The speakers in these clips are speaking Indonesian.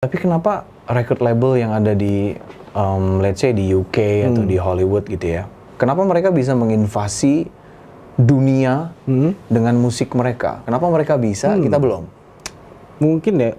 Tapi kenapa record label yang ada di let's say di UK atau di Hollywood gitu ya, kenapa mereka bisa menginvasi dunia dengan musik mereka? Kenapa mereka bisa, kita belum? Mungkin ya.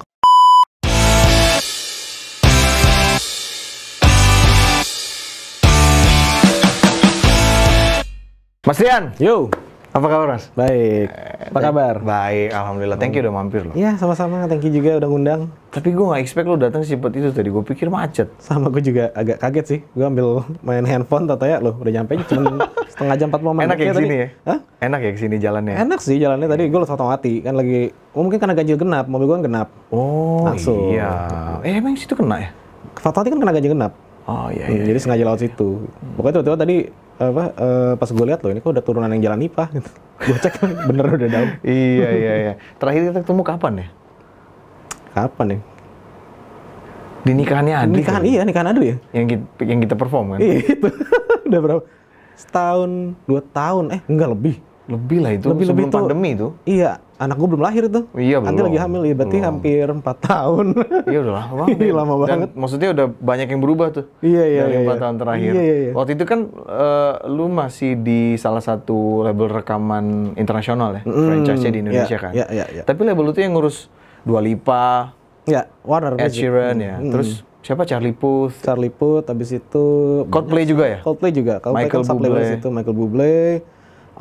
Mas Rian, Yo, apa kabar Mas? baik. Apa kabar? Baik, alhamdulillah. Thank you udah mampir loh. Iya, sama-sama. Thank you juga udah ngundang. Tapi gue nggak expect lo datang secepat itu tadi. Gue pikir macet. Sama gue juga agak kaget sih. Gue ambil main handphone, tau-tau ya lo udah nyampe cuma setengah jam 40 menit. Enak ya kesini ya? Hah? Enak ya kesini jalannya? Enak sih jalannya tadi. Gue langsung mati kan lagi. Mungkin karena ganjil genap, mobil gue kan genap. Oh Langsung. iya. Emang situ kena ya? Fatmawati kan kena ganjil genap. Oh iya. Jadi sengaja lewat situ. Pokoknya tiba-tiba tadi pas gue lihat loh ini kok udah turunan yang jalan IPA gitu. Gue cek bener udah down. Iya. Terakhir kita ketemu kapan ya? Kapan ya? Di nikahannya Adri. Nikahan iya, nikahan Adri ya? Yang kita perform kan? Iya itu. Udah berapa? Setahun, 2 tahun, enggak lebih. Lebih lah itu, Lebih sebelum tuh. Pandemi itu. Iya, anak gue belum lahir tuh. Iya, Nanti belum. lagi hamil ya, berarti Belum. hampir 4 tahun. Iya udah lama banget. Iya, lama banget. Dan maksudnya udah banyak yang berubah tuh. Iya. Dari 4 tahun terakhir. Iya. Waktu itu kan lu masih di salah satu label rekaman internasional ya, franchise-nya di Indonesia kan. Iya. Tapi label itu yang ngurus Dua Lipa, Ya, Warner Ed Music. Sheeran ya. Terus siapa? Charlie Puth. Charlie Puth, habis itu Coldplay juga ya? Coldplay juga. Coldplay Michael kan sub-label Bublé. di situ, Michael Bublé.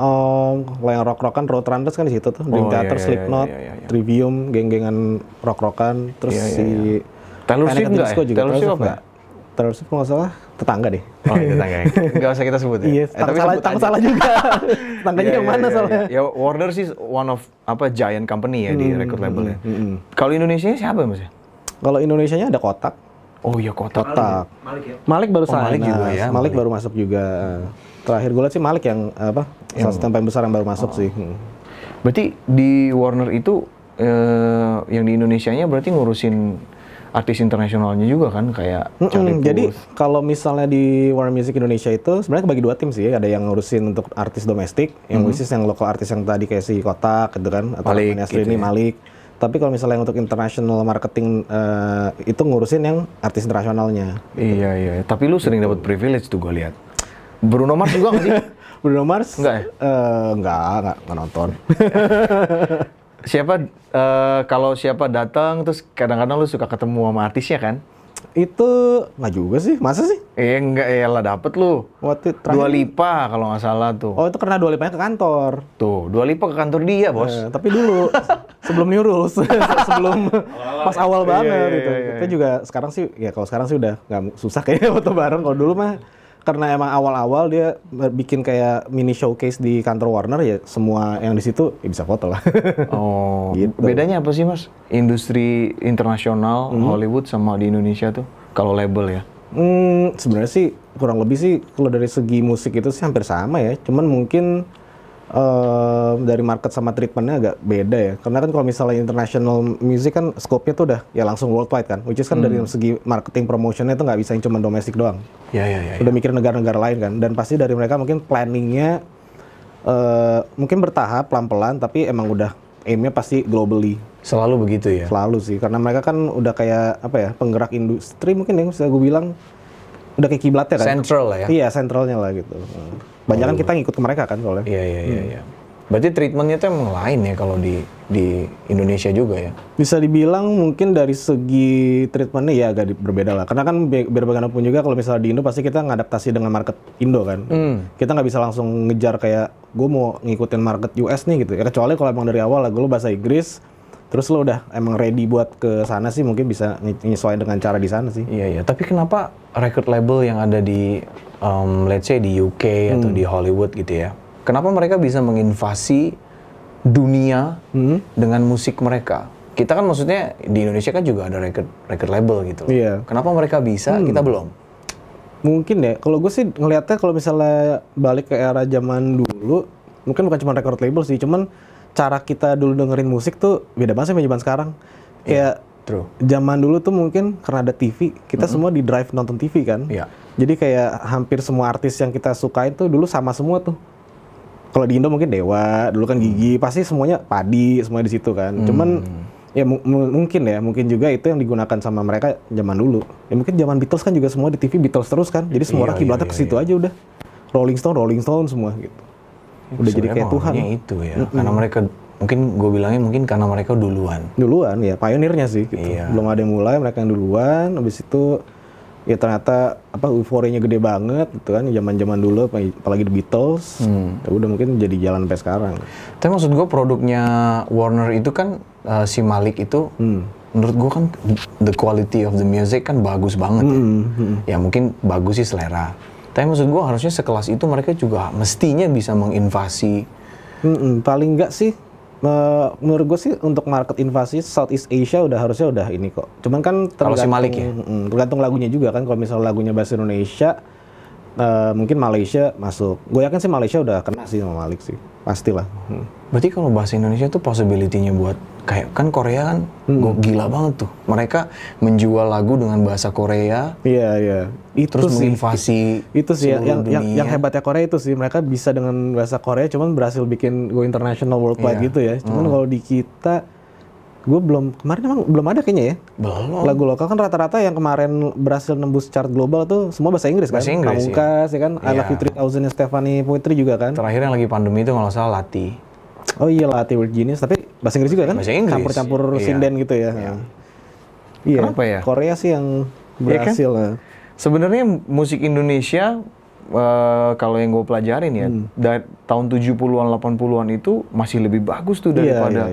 Kalau yang rock-rockan, Roadrunners kan di situ tuh. Dream Theater, iya, Slipknot, iya. Trivium, geng-gengan rock-rockan. Terus Iya. si Taylor Panic! Swift At the nggak Disco ya? juga. Taylor Swift apa? nggak? Taylor Swift kalau nggak salah tetangga deh. Oh iya, tetangga ya? Nggak usah kita sebut ya? Iya, tapi salah, sebut aja. salah juga. Tetangganya yang mana soalnya? Ya Warner sih one of giant company ya di record labelnya. Kalau Indonesia siapa Mas ya? Kalau Indonesianya ada Kotak. Oh iya Kotak. Malik baru Oh, Malik juga ya, Malik Malik. baru masuk juga. Terakhir gue lihat sih Malik yang salah satu yang paling besar yang baru masuk sih. Berarti di Warner itu yang di Indonesianya berarti ngurusin artis internasionalnya juga kan kayak Charlie Puth. Jadi kalau misalnya di Warner Music Indonesia itu sebenarnya kebagi 2 tim sih. Ada yang ngurusin untuk artis domestik, yang which is yang lokal artis yang tadi kayak si Kotak gitu kan, atau Malik Asli gitu ini ya. Malik. Tapi kalau misalnya untuk international marketing itu ngurusin yang artis internasionalnya. Iya. Tapi lu sering dapat privilege tuh gue lihat. Bruno Mars juga nggak sih? Bruno Mars? Enggak ya? Enggak nonton. Kalau siapa datang terus kadang-kadang lu suka ketemu sama artisnya kan? Itu nggak juga sih, masa sih? Enggak lah dapet lu. Waktu Dua Lipa kalau nggak salah tuh. Oh itu karena Dua Lipanya ke kantor. Tuh, Dua Lipa ke kantor dia bos. Tapi dulu sebelum New Rules, sebelum pas awal banget gitu. Iya. Kita juga sekarang sih, ya kalau sekarang sih udah nggak susah kayaknya foto bareng. Kalau dulu mah karena emang awal-awal dia bikin kayak mini showcase di kantor Warner ya semua yang di situ ya bisa foto lah. Oh, Gitu. bedanya apa sih mas? Industri internasional Hollywood sama di Indonesia tuh kalau label ya? Sebenarnya sih kurang lebih sih kalau dari segi musik itu sih hampir sama ya. Cuman mungkin dari market sama treatmentnya agak beda ya. Karena kan kalau misalnya international music kan scope-nya tuh udah ya langsung worldwide kan. Which is kan dari segi marketing promotionnya tuh nggak bisa yang cuma domestik doang. Iya. Udah mikir negara-negara lain kan. Dan pasti dari mereka mungkin planningnya mungkin bertahap pelan-pelan tapi emang udah aim-nya pasti globally. Selalu begitu ya? Selalu sih. Karena mereka kan udah kayak apa ya penggerak industri mungkin ya bisa gue bilang udah kayak kiblatnya kan. Central lah ya? Iya centralnya lah gitu. Banyak kan kita ngikut ke mereka kan soalnya. Iya. Berarti treatmentnya tuh emang lain ya kalau di Indonesia juga ya? Bisa dibilang mungkin dari segi treatmentnya ya agak berbeda lah. Karena kan biar bagaimanapun juga kalau misalnya di Indo pasti kita ngadaptasi dengan market Indo kan. Kita nggak bisa langsung ngejar kayak gue mau ngikutin market US nih gitu. Ya kecuali kalau emang dari awal lagu lo bahasa Inggris, terus lo udah emang ready buat ke sana sih mungkin bisa nyesuaiin dengan cara di sana sih. Iya. Tapi kenapa record label yang ada di let's say di UK atau di Hollywood gitu ya? Kenapa mereka bisa menginvasi dunia dengan musik mereka? Kita kan maksudnya di Indonesia kan juga ada record label gitu. Iya. Kenapa mereka bisa, kita belum? Mungkin ya, kalau gue sih ngelihatnya kalau misalnya balik ke era zaman dulu, mungkin bukan cuma record label sih, cuman cara kita dulu dengerin musik tuh beda banget sama zaman sekarang. Kayak True. zaman dulu tuh mungkin karena ada TV, kita semua di drive nonton TV kan. Iya. Jadi kayak hampir semua artis yang kita sukain tuh dulu sama semua tuh. Kalau di Indo mungkin Dewa, dulu kan Gigi, pasti semuanya Padi, semuanya di situ kan. Cuman Ya mungkin juga itu yang digunakan sama mereka zaman dulu. Ya mungkin zaman Beatles kan juga semua di TV Beatles terus kan. Jadi semua orang kiblatnya ke situ aja udah. Rolling Stone semua gitu. Udah jadi kayak Tuhan. Itu ya. Karena mereka mungkin gue bilangnya karena mereka duluan ya, pionirnya sih gitu. Belum ada yang mulai, mereka yang duluan. Habis itu ya ternyata euforianya gede banget gitu kan, zaman dulu apalagi The Beatles. Ya udah mungkin jadi jalan sampai sekarang. Tapi maksud gue produknya Warner itu kan si Malik itu menurut gue kan the quality of the music kan bagus banget ya. Ya mungkin bagus sih selera. Tapi maksud gue harusnya sekelas itu mereka juga mestinya bisa menginvasi. Paling enggak sih menurut gue sih untuk market invasi Southeast Asia harusnya udah ini kok. Cuman kan kalau si Malik ya? Tergantung lagunya juga kan. Kalau misalnya lagunya bahasa Indonesia, mungkin Malaysia masuk. Gue yakin sih Malaysia udah kena sih sama Malik sih, pastilah. Berarti kalau bahasa Indonesia tuh possibility-nya buat kayak kan Korea kan gila banget tuh. Mereka menjual lagu dengan bahasa Korea. Iya. Itu terus sih, menginvasi itu sih yang hebatnya Korea itu sih, mereka bisa dengan bahasa Korea cuman berhasil bikin go international worldwide gitu ya. Cuman kalau di kita, kemarin emang belum ada kayaknya ya. Belum. Lagu lokal kan rata-rata yang kemarin berhasil nembus chart global tuh semua bahasa Inggris kan. Pamungkas ya kan, I Love You 3000 Stephanie Poetry juga kan. Terakhir yang lagi pandemi itu kalau salah Lati. Oh iya, Lati World Genius, tapi bahasa Inggris juga kan? Bahasa Inggris. Campur-campur sinden gitu ya. Iya. Kenapa ya? Korea sih yang berhasil. Kan? Sebenarnya musik Indonesia kalau yang gue pelajarin ya, dari tahun 70-an 80-an itu masih lebih bagus tuh daripada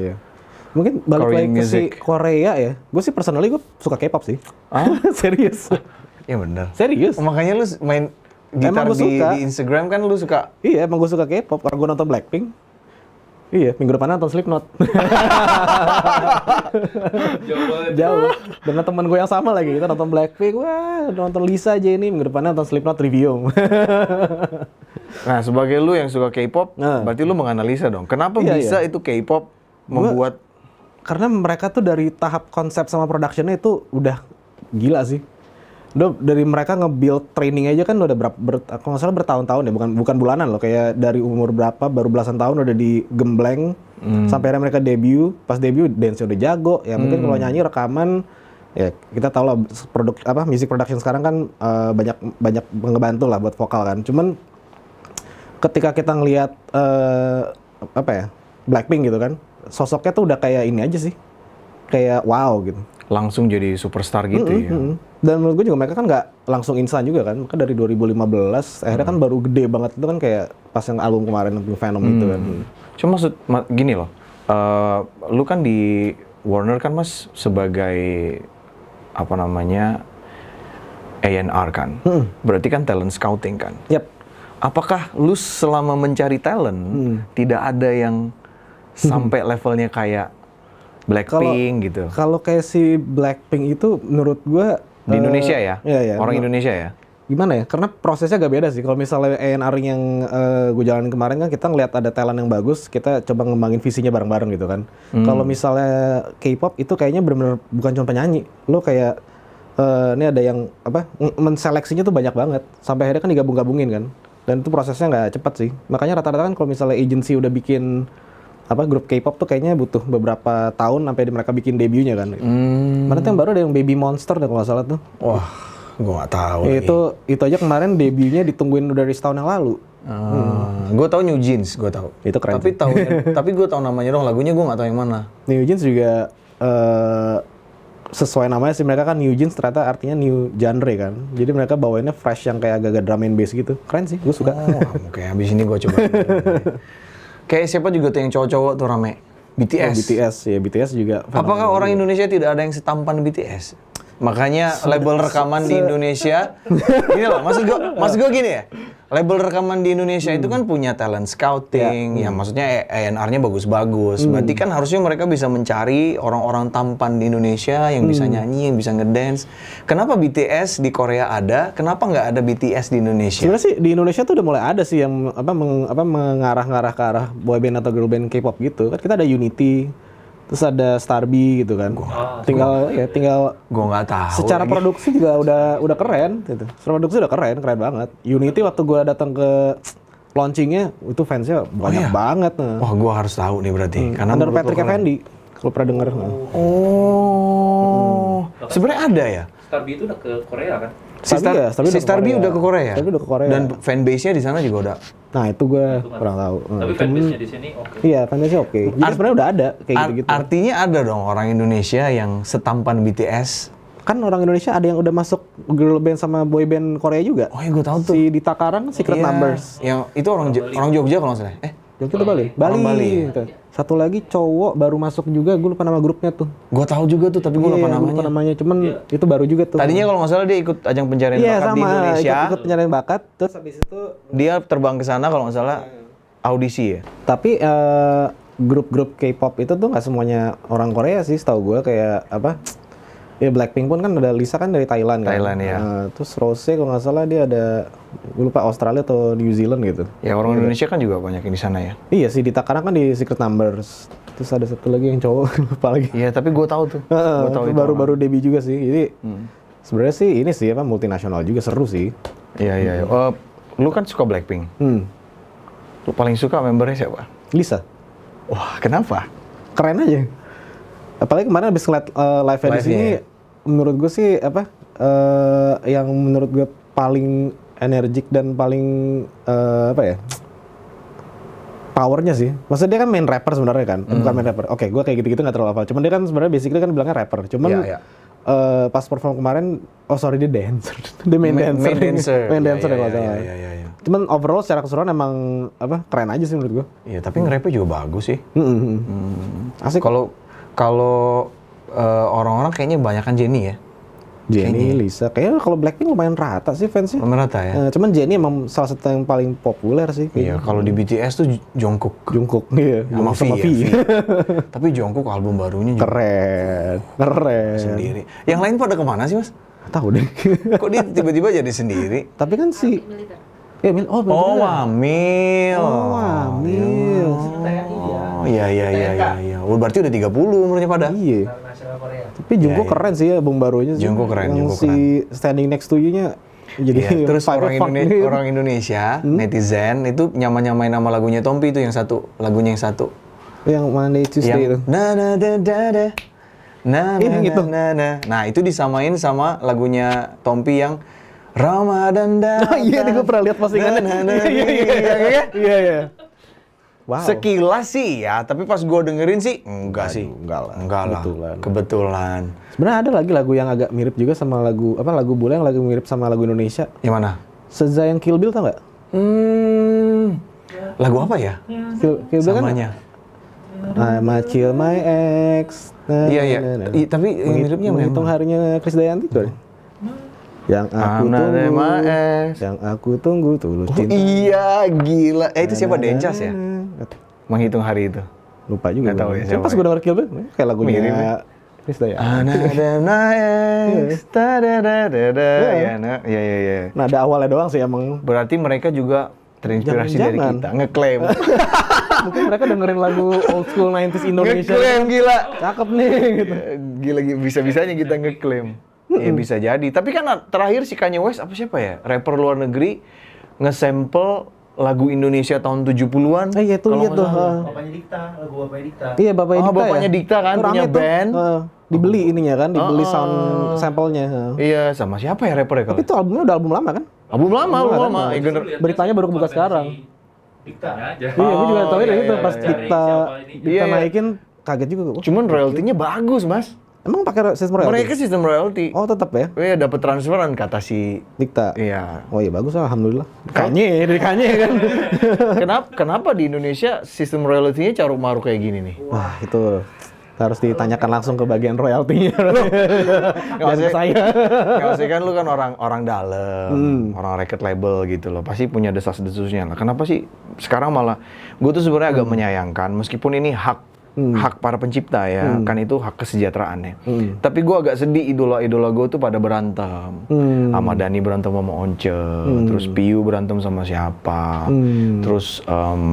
mungkin balik lagi ke si Korea ya. Gue sih personally gue suka K-pop sih. Serius. Ya benar. Serius. Makanya lu main gitar di Instagram kan lu suka. Iya, emang gue suka K-pop karena gue nonton Blackpink. Iya, minggu depan nonton Slipknot. Jauh. Dengan teman gue yang sama lagi, kita nonton Blackpink, wah nonton Lisa aja ini, minggu depan nonton Slipknot review. Nah, sebagai lu yang suka K-pop, berarti lu menganalisa dong. Kenapa bisa itu K-pop membuat? Karena mereka tuh dari tahap konsep sama productionnya itu udah gila sih. Dari mereka nge-build training aja kan udah kalau nggak salah bertahun-tahun ya, bukan bulanan loh, kayak dari umur berapa baru belasan tahun udah digembleng sampai akhirnya mereka debut. Pas debut dance-nya udah jago ya. Mungkin kalau nyanyi rekaman ya kita tahu lah music production sekarang kan banyak ngebantu lah buat vokal kan. Cuman ketika kita ngelihat Blackpink gitu kan, sosoknya tuh udah kayak ini aja sih, kayak wow gitu. Langsung jadi superstar gitu ya. Dan menurut gue juga mereka kan nggak langsung instan juga kan. Maka dari 2015 akhirnya kan baru gede banget itu kan, kayak pas yang album kemarin Venom itu kan. Cuma maksud gini loh. Lu kan di Warner kan Mas sebagai A&R kan. Berarti kan talent scouting kan. Yap. Apakah lu selama mencari talent tidak ada yang sampai levelnya kayak Blackpink gitu? Kalau kayak si Blackpink itu menurut gue di Indonesia ya? Iya. Orang Indonesia ya? Gimana ya? Karena prosesnya agak beda sih. Kalau misalnya A&R yang gue jalanin kemarin kan, kita ngeliat ada talent yang bagus, kita coba ngembangin visinya bareng-bareng gitu kan. Kalau misalnya K-pop itu kayaknya benar-benar bukan cuma penyanyi. Lo kayak ini ada yang menseleksinya tuh banyak banget. Sampai akhirnya kan digabung-gabungin kan. Dan itu prosesnya nggak cepat sih. Makanya rata-rata kan kalau misalnya agency udah bikin grup K-pop tuh kayaknya butuh beberapa tahun sampai mereka bikin debutnya kan. Mana tuh yang baru ada yang Baby Monster deh kalau nggak salah tuh. Wah, gue nggak tahu. Itu aja kemarin debutnya ditungguin dari setahun yang lalu. Gue tahu New Jeans, gue tahu. Itu keren. Tapi gue tahu namanya dong, lagunya gue nggak tahu yang mana. New Jeans juga sesuai namanya sih, mereka kan New Jeans ternyata artinya new genre kan. Jadi mereka bawainnya fresh yang kayak agak-agak drum and bass gitu. Keren sih, gue suka. Oke, habis ini gue coba. Kayak siapa juga tuh yang cowok-cowok tuh rame? BTS. BTS juga. Apakah orang Indonesia tidak ada yang setampan BTS? Makanya label rekaman di Indonesia, gini loh, maksud gue gini ya, label rekaman di Indonesia itu kan punya talent scouting, ya maksudnya A&R-nya bagus-bagus. Berarti kan harusnya mereka bisa mencari orang-orang tampan di Indonesia yang bisa nyanyi, yang bisa ngedance. Kenapa BTS di Korea ada? Kenapa nggak ada BTS di Indonesia? Sebenarnya sih di Indonesia tuh udah mulai ada sih yang mengarah-ngarah ke arah boy band atau girl band K-pop gitu. Kan kita ada Unity, terus ada Starby gitu kan. Tinggal gue nggak tahu. Secara produksi juga udah keren gitu. Secara produksi udah keren banget. Unity waktu gue datang ke launchingnya itu fansnya banyak banget. Wah, gue harus tahu nih berarti. Karena under Patrick Effendi. Kalau pernah denger. Oh. Sebenarnya ada ya? Starby itu udah ke Korea kan? Si Starby udah ke Korea. Starby udah ke Korea. Dan fanbase-nya di sana juga udah. Nah, itu gue kurang tahu. Tapi fanbase-nya di sini oke. Iya, fanbase-nya oke. Jadi sebenarnya udah ada kayak gitu-gitu. Artinya ada dong orang Indonesia yang setampan BTS. Kan orang Indonesia ada yang udah masuk girl band sama boy band Korea juga. Oh ya gue tahu tuh. Si Dita Karang, Secret Iya. Numbers. Yang itu orang Jogja kalau nggak salah. Jogja tuh Bali. Orang Bali. Gitu. Satu lagi cowok baru masuk juga, gue lupa nama grupnya tuh. Gue tahu juga tuh, tapi gue lupa Iya, namanya. namanya. Cuman itu baru juga tuh. Tadinya kalau nggak salah dia ikut ajang pencarian iya, bakat sama, di Indonesia. ikut pencarian bakat. Terus habis itu Dia terbang ke sana kalau nggak salah audisi ya. tapi grup-grup K-pop itu tuh nggak semuanya orang Korea sih, setahu gue kayak apa? Ya Blackpink pun kan ada Lisa kan dari Thailand kan. Thailand, ya. Terus Rose kalau nggak salah dia ada, gue lupa Australia atau New Zealand gitu. Ya orang Indonesia kan juga banyak yang di sana ya. Iya sih, Dita Karang kan di Secret Numbers. Terus ada satu lagi yang cowok, lupa lagi. Iya, tapi gue tahu tuh. Gue tahu itu. Baru-baru debut juga sih. Jadi sebenarnya sih ini sih apa multinasional juga, seru sih. Iya. Lu kan suka Blackpink. Lu paling suka membernya siapa? Lisa. Wah, kenapa? Keren aja. Apalagi kemarin habis ngeliat live-nya di sini, menurut gue sih apa yang menurut gue paling energik dan paling apa ya, powernya sih. Maksudnya dia kan main rapper sebenarnya kan, bukan main rapper. Oke, gue kayak gitu-gitu nggak terlalu hafal. Cuman dia kan sebenarnya basically kan bilangnya rapper. Cuman Iya. pas perform kemarin, dia dancer. Dia main dancer. Main dancer ya kalau salah. Iya. Cuman overall secara keseluruhan emang apa keren aja sih menurut gue. Iya, tapi nge-rapnya juga bagus sih. Asik. Kalau orang-orang kayaknya banyakan Jennie ya. Jennie, Lisa, kayaknya kalau Blackpink lumayan rata sih fansnya. Merata ya. Cuman Jennie emang salah satu yang paling populer sih. Iya, kalau di BTS tuh Jungkook. Iya. Sama V. V. Tapi Jungkook album barunya juga Keren. sendiri. Yang lain pada kemana sih, Mas? Tahu deh. Kok dia tiba-tiba jadi sendiri? Tapi kan si militer. Wamil. Wamil. Oh, iya. Berarti udah 30 umurnya pada. Iya. Nasional Korea. Tapi Jungkook keren sih ya, album barunya sih. Jungkook keren, Yang Jungkook si Standing Next to You-nya jadi Iya, terus Five orang Indonesia, netizen itu nyamain nama lagunya Tompi itu lagunya yang satu. yang Monday Tuesday itu. Yang itu. Nah, itu disamain sama lagunya Tompi yang Ramadan datang. Iya, gue pernah lihat postingannya. Iya. Wow. Sekilas sih ya, tapi pas gue dengerin sih enggak sih. enggak lah. Enggak lah. Kebetulan. Sebenarnya ada lagi lagu yang agak mirip juga sama lagu bule yang lagu mirip sama lagu Indonesia. Yang mana? SZA yang Kill Bill tau nggak? Lagu apa ya? Kill Bill kan? Samanya. I'ma kill my ex. Iya. Tapi yang miripnya menghitung harinya Krisdayanti tuh. Yang aku tunggu tulus cinta. Iya, gila. Itu siapa? Dencas ya? Menghitung hari itu. Lupa juga. Nggak tahu ya Cuma siapa pas gue denger Kill Bill, kayak lagunya Mirip ya? Krisdayanti. Iya. Nah, ada awalnya doang sih emang. Berarti mereka juga terinspirasi dari Jangan-jangan. kita, ngeklaim. Mungkin mereka dengerin lagu old school 90s Indonesia. Ngeklaim, gila. Cakep nih gitu. Gila, bisa-bisanya kita ngeklaim. Ya bisa jadi. Tapi kan terakhir si Kanye West siapa ya? Rapper luar negeri nge-sample lagu Indonesia tahun 70-an. Iya tuh, kalau iya nggak tuh. salah. Bapaknya Dikta, lagu bapaknya Dikta. Iya, bapaknya Dikta. Bapaknya Dikta kan Itu punya rame tuh. band. Dibeli ininya kan, dibeli sound sampelnya. Iya, sama siapa ya rappernya kalau? Tapi itu albumnya udah album lama kan? Album lama. Beritanya baru kebuka sekarang. Dikta aja. Iya, gue juga tahu dari itu pas iya. Dikta Iya. naikin kaget juga gue. Cuman royaltinya bagus, Mas. Emang pakai sistem royalty? Mereka sistem royalty. Oh, tetap ya? Iya, dapat transferan kata si Dikta. Iya. Oh iya bagus lah, alhamdulillah. Dari Kanye kan. Kenapa di Indonesia sistem royalty-nya caruk maruk kayak gini nih? Wah, itu harus ditanyakan langsung ke bagian royalty-nya. Jangan ke saya. Maksudnya kan lu kan orang dalam, orang record label gitu loh. Pasti punya desas-desusnya lah. Kenapa sih sekarang malah gue tuh sebenarnya agak menyayangkan meskipun ini hak para pencipta ya, kan itu hak kesejahteraannya. Tapi gue agak sedih idola-idola gue tuh pada berantem. Ahmad Dhani berantem sama Once, terus Piu berantem sama siapa, terus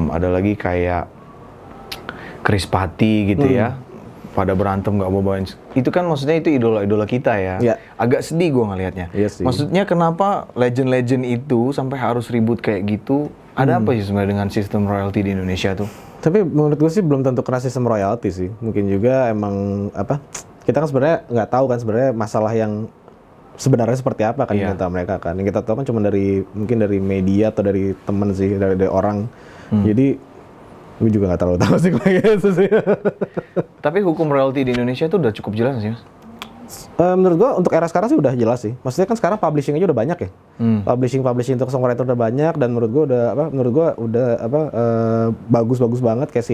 ada lagi kayak Chris Patti gitu ya, pada berantem nggak mau bawain. Itu kan maksudnya itu idola-idola kita ya. Iya. Agak sedih gue ngelihatnya. Iya sih. Maksudnya kenapa legend-legend itu sampai harus ribut kayak gitu? Ada apa sih sebenarnya dengan sistem royalty di Indonesia tuh? Tapi menurut gue sih belum tentu kena sistem royalti sih. Mungkin juga emang apa? Kita kan sebenarnya nggak tahu kan sebenarnya masalah yang sebenarnya seperti apa kan di antara mereka kan. Yang kita tahu kan cuma mungkin dari media atau dari temen sih, dari orang. Jadi gue juga nggak terlalu tahu sih kayak gitu sih. Tapi hukum royalti di Indonesia itu udah cukup jelas sih, Mas? Menurut gua untuk era sekarang sih udah jelas sih. Maksudnya kan sekarang publishing aja udah banyak ya. Publishing untuk songwriter udah banyak dan menurut gua udah bagus-bagus banget kayak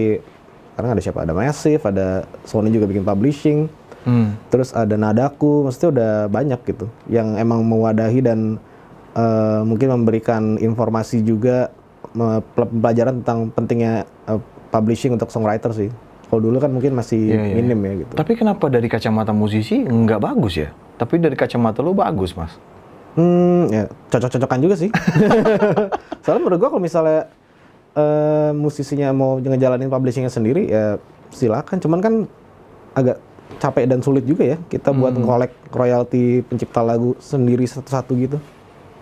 sekarang ada siapa? Ada Massive, ada Sony juga bikin publishing. Terus ada Nadaku, maksudnya udah banyak gitu yang emang mewadahi dan mungkin memberikan informasi juga pelajaran tentang pentingnya publishing untuk songwriter sih. Kalau dulu kan mungkin masih minim ya gitu. Tapi kenapa dari kacamata musisi nggak bagus ya? Tapi dari kacamata lu bagus, Mas. Ya cocok-cocokan juga sih. Soalnya menurut gua kalau misalnya musisinya mau ngejalanin publishingnya sendiri ya silakan. Cuman kan agak capek dan sulit juga ya kita buat nge-collect royalti pencipta lagu sendiri satu-satu gitu.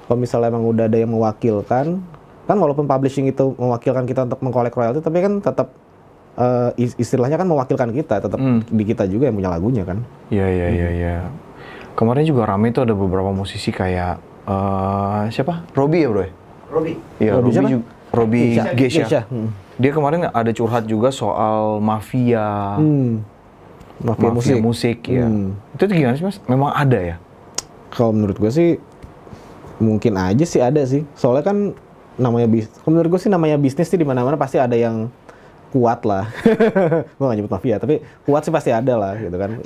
Kalau misalnya emang udah ada yang mewakilkan, kan walaupun publishing itu mewakilkan kita untuk meng-collect royalti, tapi kan tetap istilahnya kan mewakilkan kita, tetap di kita juga yang punya lagunya kan. Iya. Kemarin juga rame tuh ada beberapa musisi kayak siapa? Robi ya bro? Robi. Iya, Robi Gesha. Dia kemarin ada curhat juga soal mafia. Mafia musik ya. Itu gimana sih Mas? Memang ada ya? Kalau menurut gue sih mungkin aja sih ada sih. Soalnya kan menurut gue sih namanya bisnis sih di mana-mana pasti ada yang kuat lah. Gue gak nyebut mafia, tapi kuat sih pasti ada lah gitu kan.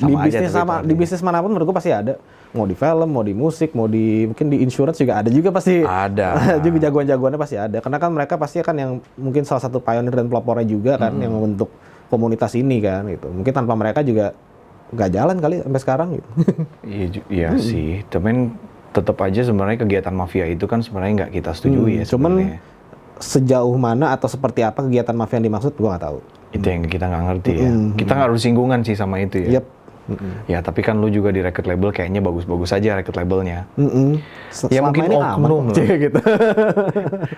Di bisnis manapun menurut gue pasti ada. Mau di film, mau di musik, mungkin di insurance juga ada juga pasti. Ada. Juga jagoan-jagoannya pasti ada. Karena kan mereka pasti kan yang mungkin salah satu pioneer dan pelopornya juga kan yang membentuk komunitas ini kan gitu. Mungkin tanpa mereka juga nggak jalan kali sampai sekarang gitu. Iya sih. Tapi tetap aja sebenarnya kegiatan mafia itu kan sebenarnya nggak kita setujui ya sebenarnya. Cuman sejauh mana atau seperti apa kegiatan mafia yang dimaksud, gue nggak tahu. Itu yang kita nggak ngerti ya. Kita nggak harus singgungan sih sama itu ya. Yep. Ya tapi kan lu juga di record label kayaknya bagus-bagus aja record labelnya. Ya mungkin oknum lah. Gitu.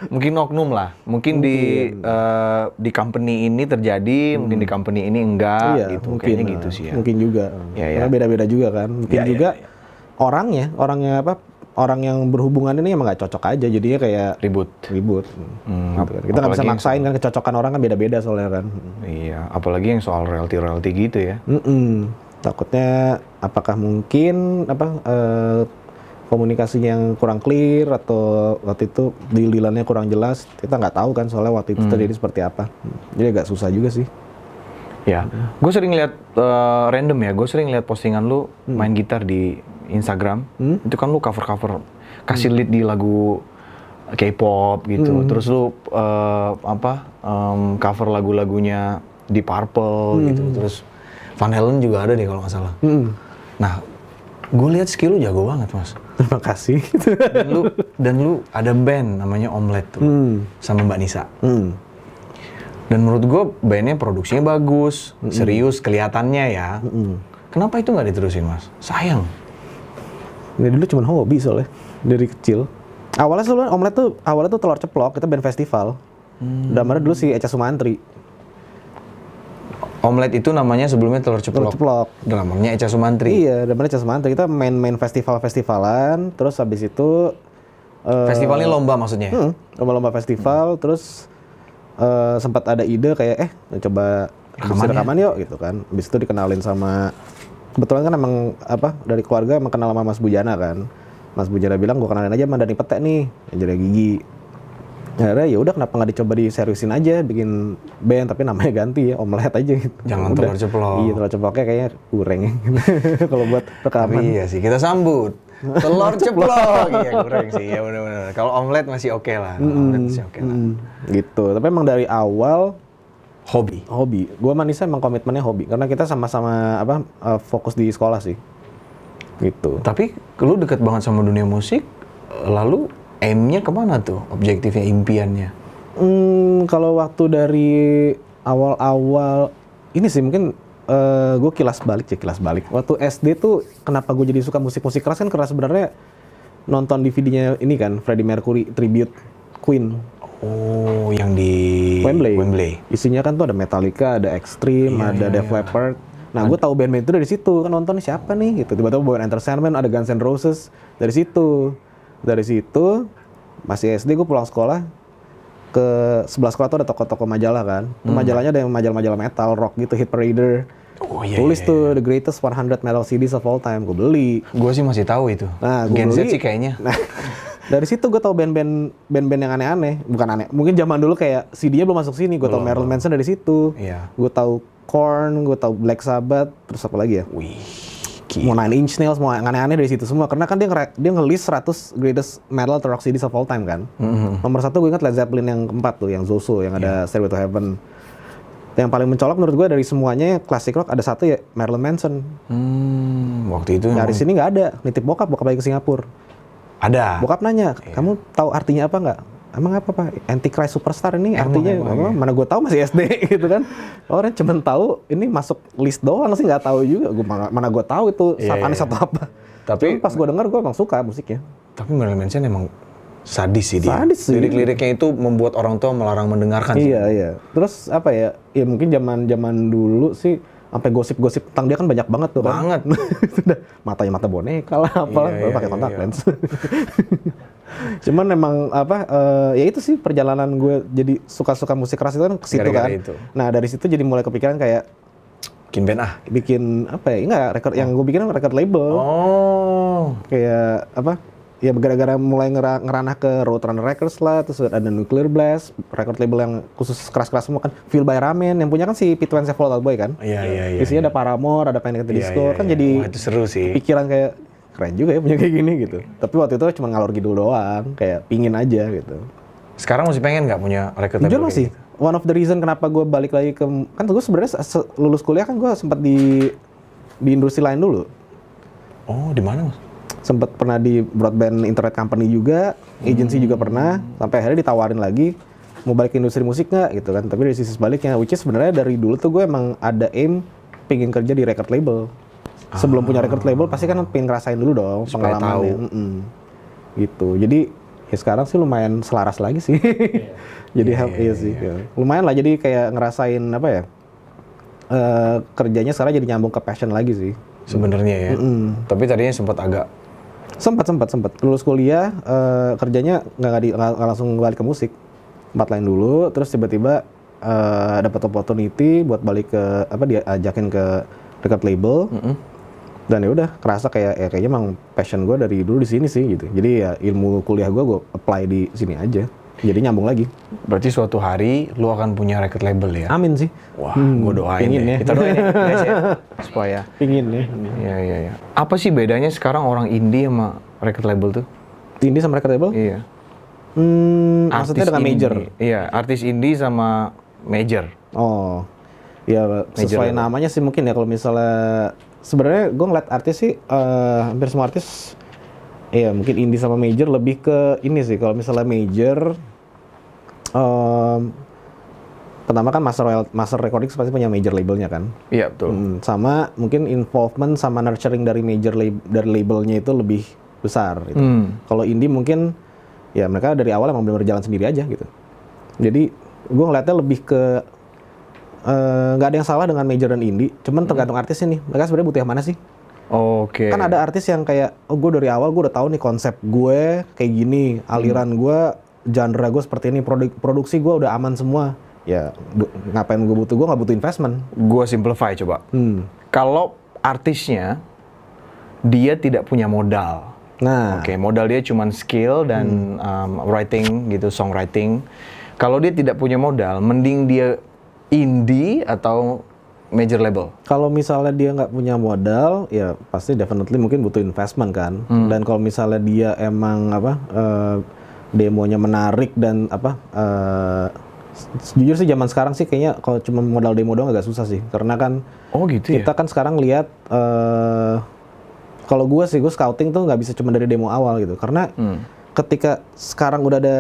Mungkin oknum lah. Mungkin di company ini terjadi, mungkin di company ini enggak gitu. Mungkin, kayaknya gitu sih ya. Mungkin juga. Karena beda-beda juga kan. Mungkin juga orangnya orang yang berhubungan ini emang nggak cocok aja, jadinya kayak ribut. Gitu kan. Kita nggak bisa maksain kan, kecocokan orang kan beda-beda soalnya kan. Iya, apalagi yang soal royalti gitu ya. Takutnya apakah mungkin komunikasinya yang kurang clear atau waktu itu deal-dealannya kurang jelas, kita nggak tahu kan soalnya waktu itu terjadi seperti apa. Jadi agak susah juga sih. Ya, gue sering lihat random ya, gue sering lihat postingan lu main gitar di Instagram, itu kan lu cover kasih lead di lagu K-pop gitu, terus lu cover lagu-lagunya di Purple gitu, terus Van Halen juga ada deh kalau nggak salah. Nah, gue lihat skill lu jago banget Mas. Terima kasih. Dan lu ada band namanya Omelette tuh, sama Mbak Nisa. Dan menurut gue bandnya produksinya bagus, serius kelihatannya ya. Kenapa itu nggak diterusin Mas? Sayang. Ini dulu cuma hobi soalnya dari kecil. Awalnya tuh Telur Ceplok, kita band festival. Drummernya dulu si Echa Sumantri. Omelette itu namanya sebelumnya Telur Ceplok. Drummernya Echa Sumantri. Iya, drummernya Echa Sumantri. Kita main festivalan, terus habis itu festivalnya lomba maksudnya? Lomba-lomba festival, terus sempat ada ide kayak coba rekaman yuk gitu kan. Habis itu dikenalin sama, kebetulan kan emang dari keluarga emang kenal sama Mas Bujana kan. Mas Bujana bilang gue kenalin aja sama Dani Pete nih yang jadi gigi. Akhirnya ya udah kenapa nggak dicoba diseriusin aja bikin band tapi namanya ganti ya Omelette aja gitu. Jangan Telur Ceplok. Iya, Telur Ceploknya kayaknya kurang kalau buat rekaman. Tapi iya sih, kita sambut Telur Ceplok. Iya kurang sih, ya benar-benar. Kalau Omelette masih oke lah. Gitu. Tapi emang dari awal hobi. Gua sama Nisa emang komitmennya hobi karena kita sama-sama fokus di sekolah sih. Gitu. Tapi lu deket banget sama dunia musik, lalu aim-nya kemana tuh? Objektifnya, impiannya? Kalau waktu dari awal-awal ini sih mungkin gue kilas balik. Waktu SD tuh kenapa gue jadi suka musik-musik keras kan karena sebenarnya nonton DVD-nya ini kan Freddie Mercury tribute Queen. Oh, yang di Wembley. Isinya kan tuh ada Metallica, ada Extreme, ada Def Leppard. Nah, gue tahu band-band itu dari situ. Kan nonton siapa nih gitu. Tiba-tiba bawa Entertainment, ada Guns N' Roses dari situ. Dari situ masih SD gue pulang sekolah ke sebelah sekolah tuh ada toko-toko majalah kan. Itu majalahnya ada yang majalah-majalah metal, rock gitu, Hit Parader. Tulis tuh The Greatest 100 Metal CDs of All Time. Gue beli. Gue sih masih tahu itu. Nah, gue Gen Z beli. sih kayaknya. Nah, dari situ gue tau band-band yang aneh-aneh. Bukan aneh. Mungkin zaman dulu kayak CD-nya belum masuk sini. Gue tau Marilyn Manson dari situ. Iya. Gue tau Korn, gue tau Black Sabbath, terus apa lagi ya? Wih. Mau Nine Inch Nails, mau yang aneh-aneh dari situ semua. Karena kan dia nge-list 100 greatest metal atau rock CDs of all time kan. Nomor 1 gue ingat Led Zeppelin yang keempat tuh, yang Zoso, yang ada Stairway to Heaven. Yang paling mencolok menurut gue dari semuanya classic rock ada satu ya Marilyn Manson. Waktu itu Dari sini nggak ada, nitip bokap lagi ke Singapura. ada. Bokap nanya, kamu tahu artinya apa nggak? Emang apa Pak? Antichrist Superstar ini artinya apa? Mana gue tahu masih SD gitu kan. Orang cuma tahu ini masuk list doang sih, nggak tahu juga. Mana gue tahu itu satanis atau apa. Tapi Cuma pas gue dengar gue emang suka musiknya. Tapi Marilyn Manson emang sadis sih dia. Sadis sih. Lirik-liriknya itu membuat orang tua melarang mendengarkan. Iya. Terus apa ya? Ya mungkin zaman dulu sih sampai gosip-gosip tentang dia kan banyak banget tuh kan. Banget. Sudah matanya mata boneka lah apalah, baru pakai kontak lens. Cuman emang ya itu sih perjalanan gue jadi suka-suka musik keras itu kan ke situ Gara-gara kan. itu. Nah, dari situ jadi mulai kepikiran kayak Bikin band bikin apa ya? Enggak, record yang gue bikin record label. Oh. Kayak apa? Ya gara-gara mulai ngeranah ke Roadrunner Records lah, terus ada Nuclear Blast, record label yang khusus keras-keras semua kan. Feel by Ramen yang punya kan si P2 Fall Out Boy kan. Iya. Isinya ada Paramore, ada Panic! At the Disco, kan Iya. jadi Wah, itu seru sih. pikiran kayak keren juga ya punya kayak gini gitu. Tapi waktu itu cuma ngalor ngidul doang, kayak pingin aja gitu. Sekarang masih pengen nggak punya record Jujur label masih. kayak gitu? One of the reason kenapa gue balik lagi ke kan gue sebenarnya lulus kuliah kan gue sempat di industri lain dulu. Oh, di mana, Mas? Sempat pernah di broadband internet company juga, agency juga pernah, sampai akhirnya ditawarin lagi mau balik ke industri musik nggak gitu kan. Tapi dari sisi sebaliknya, which is sebenarnya dari dulu tuh gue emang ada aim pengen kerja di record label. Sebelum punya record label pasti kan pengen ngerasain dulu dong Supaya pengalamannya. Gitu. Jadi ya sekarang sih lumayan selaras lagi sih. Jadi iya sih. Ya. Lumayan lah, jadi kayak ngerasain apa ya? Kerjanya sekarang jadi nyambung ke passion lagi sih. Sebenarnya ya. Tapi tadinya sempat agak Sempat lulus kuliah, kerjanya nggak langsung balik ke musik, tempat lain dulu, terus tiba-tiba dapat opportunity buat balik ke diajakin ke record label, dan ya udah kerasa kayak kayaknya emang passion gue dari dulu di sini sih gitu. Jadi ya ilmu kuliah gue apply di sini aja, jadi nyambung lagi. berarti suatu hari lu akan punya record label ya? Amin sih. Wah, gue doain pingin deh. ya. Kita doain ya, guys ya. Supaya. Pingin ya. Iya. Apa sih bedanya sekarang orang indie sama record label tuh? Indie sama record label? Iya. Maksudnya dengan major? Iya, artis indie sama major. Oh, ya sesuai label. namanya sih mungkin ya. Kalau misalnya sebenarnya gue ngeliat artis sih hampir semua artis, ya mungkin indie sama major lebih ke ini sih. Kalau misalnya major, pertama kan master recording pasti punya major labelnya kan. Iya, betul. Sama mungkin involvement sama nurturing dari dari labelnya itu lebih besar. Gitu. Kalau indie mungkin ya mereka dari awal emang benar jalan sendiri aja gitu. Jadi gue ngeliatnya lebih ke nggak ada yang salah dengan major dan indie, cuman tergantung artisnya nih. Mereka sebenarnya butuh yang mana sih? Oke. Kan ada artis yang kayak, oh gue dari awal gue udah tahu nih konsep gue kayak gini, aliran gue, genre gue seperti ini, produksi gue udah aman semua. Ya ngapain gue nggak butuh investment. Gua simplify coba. Kalau artisnya dia tidak punya modal. Nah, Oke, modal dia cuma skill dan writing gitu, songwriting. Kalau dia tidak punya modal, mending dia indie atau major label. kalau misalnya dia nggak punya modal, ya pasti definitely mungkin butuh investment kan. Dan kalau misalnya dia emang demonya menarik dan jujur sih zaman sekarang sih kayaknya kalau cuma modal demo doang agak susah sih. Karena kan Oh gitu kita kan sekarang lihat kalau gue scouting tuh nggak bisa cuma dari demo awal gitu. Karena ketika sekarang udah ada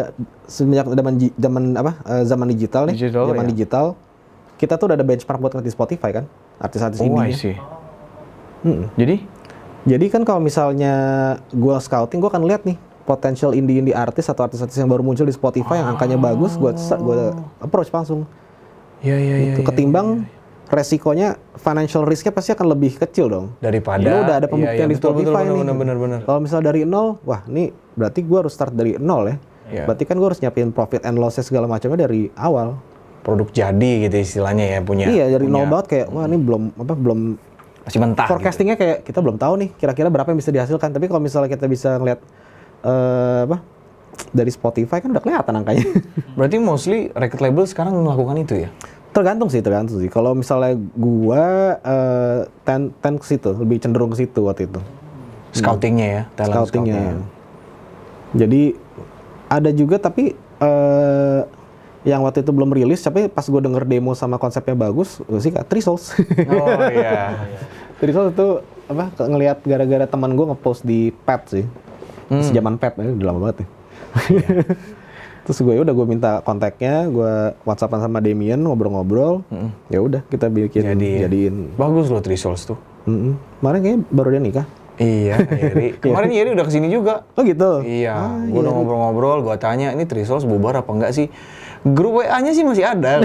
semenjak zaman digital nih, digital, kita tuh udah ada benchmark buat di Spotify kan, artis-artis Oh, indie. I see. Jadi? Jadi kan kalau misalnya gue scouting, gue akan lihat nih potential indie artis atau artis-artis yang baru muncul di Spotify yang angkanya bagus, gue approach langsung. Iya. Ketimbang resikonya financial risk-nya pasti akan lebih kecil dong. Daripada Lu udah ada pembuktian di Spotify nih. Bener. Kalau misalnya dari nol, wah ini berarti gue harus start dari nol ya. Berarti kan gue harus nyiapin profit and loss segala macamnya dari awal. Produk jadi gitu istilahnya ya punya. Iya, dari nol banget kayak wah ini belum masih mentah. Forecastingnya kayak kita belum tahu nih kira-kira berapa yang bisa dihasilkan. Tapi kalau misalnya kita bisa ngeliat dari Spotify kan udah kelihatan angkanya. Berarti mostly record label sekarang melakukan itu ya? Tergantung sih. Kalau misalnya gua ten ke situ, lebih cenderung ke situ waktu itu. Scoutingnya ya, talent Scoutingnya. Jadi ada juga tapi yang waktu itu belum rilis, tapi pas gue denger demo sama konsepnya bagus, gue sih Three Souls. Oh iya. Three Souls itu ngelihat gara-gara teman gue ngepost di Pet sih. Sejaman Pet, udah lama banget nih. Terus gue minta kontaknya, gue WhatsAppan sama Damien, ngobrol-ngobrol. Ya udah kita jadiin. Bagus loh Three Souls tuh. Kemarin kayaknya baru dia nikah. Iya, Yeri. Kemarin Yeri udah kesini juga. Oh gitu? Iya, gue udah ngobrol-ngobrol, gue tanya, ini Three Souls bubar apa enggak sih? Grup WA-nya sih masih ada.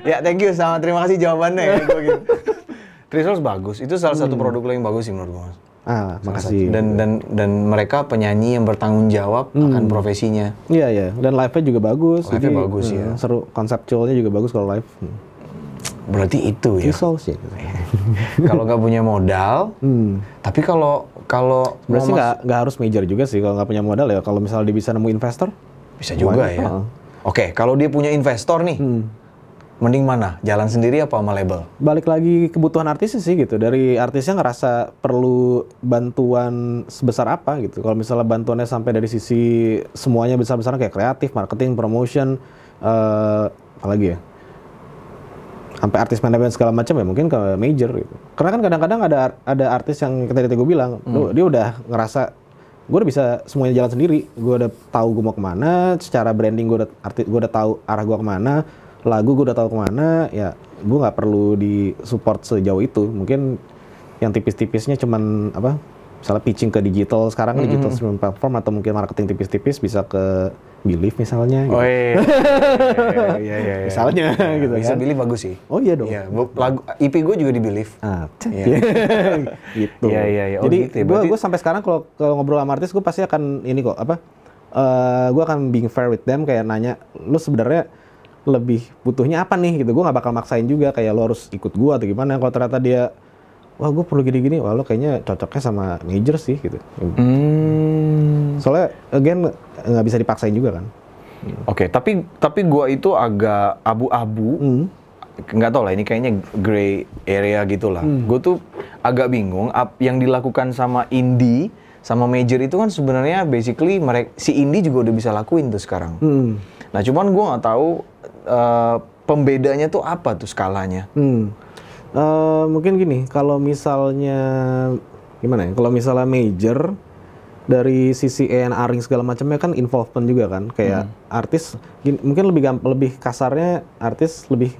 Ya, thank you, terima kasih jawabannya ya. Three Souls bagus, itu salah satu produk lo yang bagus sih menurut gue. Makasih. Dan mereka penyanyi yang bertanggung jawab akan profesinya. Iya, dan live-nya juga bagus. Live-nya bagus ya. Seru, konseptualnya juga bagus kalau live. Berarti itu ya. Three Souls ya. Kalau nggak punya modal, tapi kalau berarti nggak harus major juga sih kalau nggak punya modal ya. Kalau misalnya dia bisa nemu investor, bisa juga ya. Oke, kalau dia punya investor nih, mending mana? Jalan sendiri apa sama label? Balik lagi kebutuhan artisnya sih gitu. Dari artisnya ngerasa perlu bantuan sebesar apa gitu. Kalau misalnya bantuannya sampai dari sisi semuanya besar-besaran kayak kreatif, marketing, promotion, apalagi ya, sampai artis manajemen segala macam ya mungkin ke major gitu. Karena kan kadang-kadang ada artis yang tadi gue bilang, dia udah ngerasa gue udah bisa semuanya jalan sendiri. Gue udah tahu gue mau kemana, secara branding gue udah tahu arah gue kemana, lagu gue udah tahu kemana, ya gue nggak perlu di support sejauh itu. Mungkin yang tipis-tipisnya cuman misalnya pitching ke digital, sekarang kan digital streaming platform atau mungkin marketing tipis-tipis bisa ke Believe misalnya. Gitu. Oh iya. Misalnya gitu bisa kan. Believe bagus sih. Oh iya dong. Iya, lagu EP gue juga di Believe. Gitu. Iya. Jadi gue sampai sekarang kalau ngobrol sama artis gue pasti akan ini kok gue akan being fair with them, kayak nanya lu sebenarnya lebih butuhnya apa nih gitu. Gue nggak bakal maksain juga kayak lu harus ikut gue atau gimana. Kalau ternyata dia wah gue perlu gini-gini, wah lo kayaknya cocoknya sama major sih gitu. Soalnya again nggak bisa dipaksain juga kan. Oke, tapi gue itu agak abu-abu. Nggak tau lah, ini kayaknya gray area gitu lah. Gue tuh agak bingung yang dilakukan sama indie sama major itu kan sebenarnya basically si indie juga udah bisa lakuin tuh sekarang. Nah cuman gue nggak tahu pembedanya tuh apa tuh skalanya. Mungkin gini, kalau misalnya gimana ya? Kalau misalnya major dari sisi A&R segala macamnya kan involvement juga kan, kayak artis mungkin lebih kasarnya artis lebih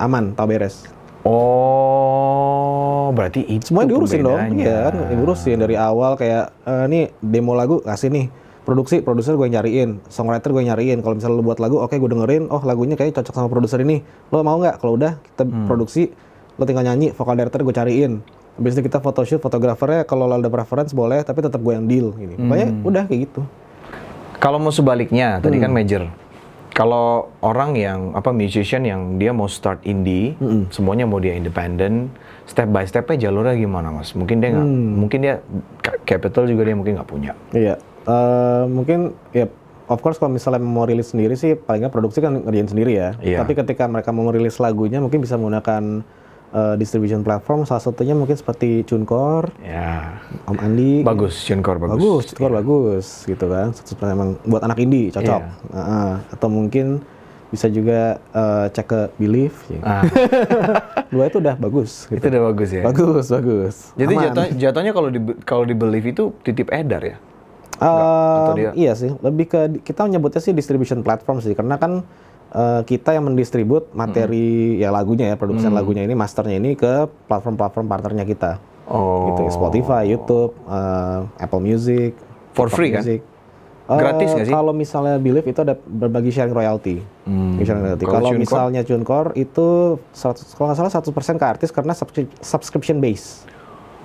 aman, tau beres. Oh, berarti itu semuanya diurusin dong, iya kan, diurusin dari awal kayak nih demo lagu kasih nih. Produser gue nyariin, songwriter gue nyariin. Kalau misalnya lu buat lagu, oke gue dengerin, oh lagunya kayaknya cocok sama produser ini. Lo mau nggak? Kalau udah kita produksi, lo tinggal nyanyi, vokal director gue cariin. Habis itu kita photoshoot, fotografernya kalau lo ada preference boleh, tapi tetap gue yang deal. Gini. Pokoknya udah kayak gitu. Kalau mau sebaliknya, tadi kan major. Kalau orang yang musician yang dia mau start indie, semuanya mau dia independent, step by stepnya jalurnya gimana mas? Mungkin dia nggak, mungkin dia capital juga dia mungkin nggak punya. Iya, mungkin ya. Of course kalau misalnya mau rilis sendiri sih, paling nggak produksi kan ngerjain sendiri ya. Iya. Tapi ketika mereka mau rilis lagunya, mungkin bisa menggunakan distribution platform, salah satunya mungkin seperti TuneCore, Ya. Om Andi. Bagus, TuneCore bagus. Bagus, TuneCore bagus, gitu kan. Seperti emang buat anak indie cocok. Atau mungkin bisa juga cek ke Believe. Dua itu udah bagus. Gitu. Itu udah bagus ya. Bagus. Jadi jatuhnya kalau di Believe itu titip edar ya. Iya sih, lebih ke kita menyebutnya sih distribution platform sih, karena kan kita yang mendistribut materi ya lagunya ya, produksi lagunya ini, masternya ini ke platform-platform partnernya kita. Oh. Gitu, Spotify, YouTube, Apple Music, For TikTok free kan? Music. Gratis nggak sih? Kalau misalnya Believe itu ada berbagi sharing royalty. Sharing royalty. Kalau Kalau TuneCore? misalnya TuneCore itu kalau nggak salah 100% ke artis karena subscription base.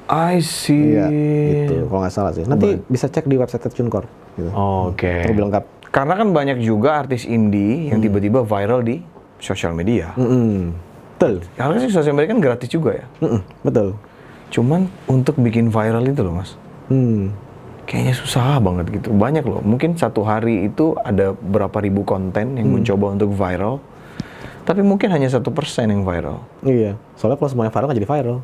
I see. Iya, gitu. Kalau nggak salah sih. Nanti bisa cek di website TuneCore. Gitu. Oke. Lebih lengkap. Karena kan banyak juga artis indie yang tiba-tiba viral di sosial media. Betul. Karena sih sosial media kan gratis juga ya. Betul. Cuman untuk bikin viral itu loh mas, kayaknya susah banget gitu. Banyak loh, mungkin satu hari itu ada berapa ribu konten yang mencoba untuk viral. Tapi mungkin hanya 1% yang viral. Iya, soalnya kalau semuanya viral nggak jadi viral.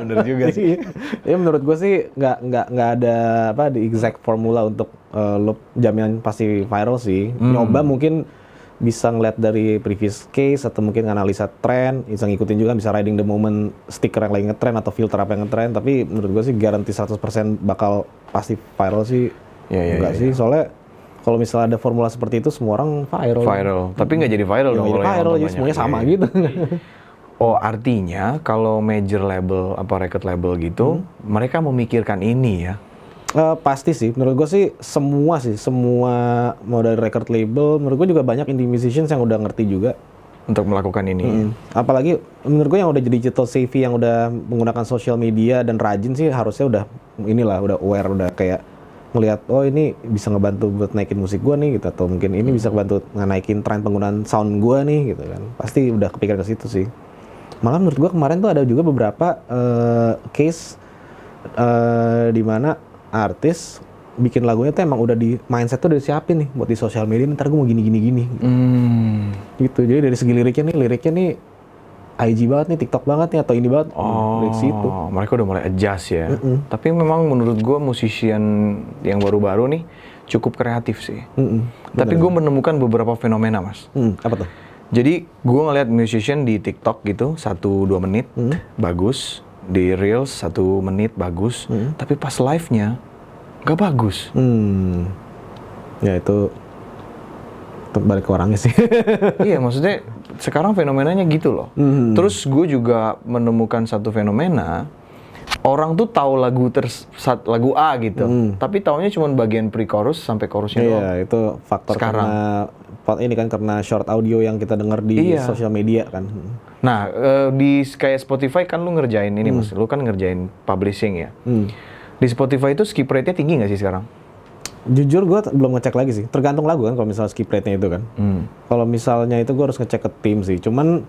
Bener juga sih. Ya menurut gue sih nggak ada apa di exact formula untuk lo jaminan pasti viral sih. Nyoba mungkin bisa ngeliat dari previous case atau mungkin analisa tren, bisa ngikutin juga bisa riding the moment stiker yang lagi ngetren atau filter apa yang ngetren. Tapi menurut gue sih garansi 100% bakal pasti viral sih. Enggak sih, soalnya kalau misalnya ada formula seperti itu semua orang viral. Tapi nggak jadi viral dong. Jadi kalau yang viral, nonton jadi semuanya banyak. sama Iya. gitu. Oh artinya kalau major label apa record label gitu, mereka memikirkan ini ya. Pasti sih, menurut gue sih semua mau dari record label, menurut gue juga banyak indie musicians yang udah ngerti juga. Untuk melakukan ini. Apalagi menurut gue yang udah digital savvy, yang udah menggunakan social media dan rajin sih harusnya udah aware, udah kayak ngelihat oh ini bisa ngebantu buat naikin musik gue nih gitu, atau mungkin ini bisa ngebantu naikin tren penggunaan sound gue nih gitu kan. Pasti udah kepikiran ke situ sih. Malah menurut gue kemarin tuh ada juga beberapa case di mana artis bikin lagunya tuh emang udah di mindset tuh udah disiapin nih buat di sosial media, ntar gue mau gini gitu. Jadi dari segi liriknya nih IG banget nih, TikTok banget nih, atau ini banget dari situ. Mereka udah mulai adjust ya. Tapi memang menurut gue musician yang baru-baru nih cukup kreatif sih. Tapi gue menemukan beberapa fenomena mas. Apa tuh? Jadi gue ngeliat musician di TikTok gitu 1-2 menit bagus, di Reels 1 menit bagus, tapi pas live-nya nggak bagus. Ya itu balik ke orangnya sih. Iya, maksudnya sekarang fenomenanya gitu loh. Terus gue juga menemukan satu fenomena, orang tuh tahu lagu A gitu, tapi taunya cuma bagian pre-chorus sampai chorusnya doang. Iya, itu faktor Sekarang. karena short audio yang kita dengar di Iya. sosial media kan. Nah, di kayak Spotify kan lu ngerjain ini mas, lu kan ngerjain publishing ya. Di Spotify itu skip rate-nya tinggi nggak sih sekarang? Jujur gue belum ngecek lagi sih, tergantung lagu kan kalau misalnya skip rate-nya itu kan. Kalau misalnya itu gue harus ngecek ke tim sih, cuman